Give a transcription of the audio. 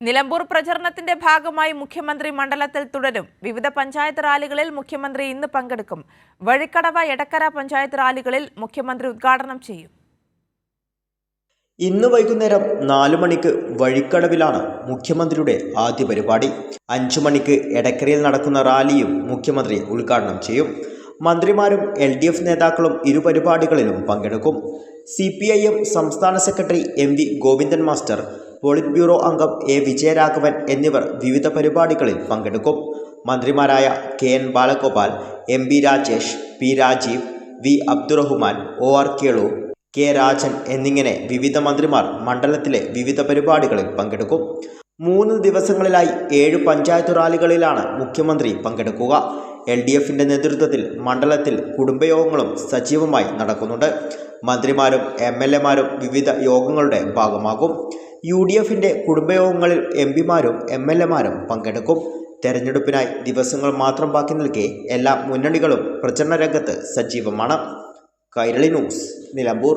നിലമ്പൂർ പ്രചരണത്തിന്റെ ഭാഗമായി മുഖ്യമന്ത്രി മണ്ഡലത്തിൽ തുടരും. വിവിധ പഞ്ചായത്ത് റാലികളിൽ മുഖ്യമന്ത്രി ഇന്ന് പങ്കെടുക്കും. വഴിക്കടവ, എടക്കര പഞ്ചായത്ത് റാലികളിൽ മുഖ്യമന്ത്രി ഉദ്ഘാടനം ചെയ്യും. ഇന്ന് വൈകുന്നേരം 4 മണിക്ക് വഴിക്കടവിലാണ് മുഖ്യമന്ത്രിയുടെ ആദ്യ പരിപാടി. 5 മണിക്ക് എടക്കരയിൽ നടക്കുന്ന റാലിയും മുഖ്യമന്ത്രി ഉദ്ഘാടനം ചെയ്യും. മന്ത്രിമാരും LDF നേതാക്കളും ഇരു പരിപാടികളിലും പങ്കെടുക്കും. CPIM സംസ്ഥാന secretary MV Govindan master, polit bureau അംഗം A വിജയരാഘവൻ എന്നിവർ വിവിധ പരിപാടികളിൽ പങ്കെടുക്കും. മന്ത്രിമാരായ KN Balagopal, MB Rajesh, P Rajeev, V Abdurahman, OR Kelu, K Rajan എന്നിങ്ങനെ വിവിധ മന്ത്രിമാർ മണ്ഡലത്തിലെ വിവിധ പരിപാടികളിൽ പങ്കെടുക്കും. 3 ദിവസങ്ങളിലായി 7 പഞ്ചായത്ത് റാലികളിലാണ് മുഖ്യമന്ത്രി പങ്കെടുക്കുക. LDFിൻ്റെ നേതൃത്വത്തിൽ മണ്ഡലത്തിൽ കുടുംബയോഗങ്ങളും സജീവമായി നടക്കുന്നുണ്ട്. മന്ത്രിമാരും MLAമാരും വിവിധ യോഗങ്ങളുടെ ഭാഗമാകും. UDFിൻ്റെ കുടുംബയോഗങ്ങളിൽ MPമാരും MLAമാരും പങ്കെടുക്കും. തെരഞ്ഞെടുപ്പിനായി ദിവസങ്ങൾ മാത്രം ബാക്കി നിൽക്കെ എല്ലാ മുന്നണികളും പ്രചരണ രംഗത്ത് സജീവമാണ്. കൈരളി ന്യൂസ്, നിലമ്പൂർ.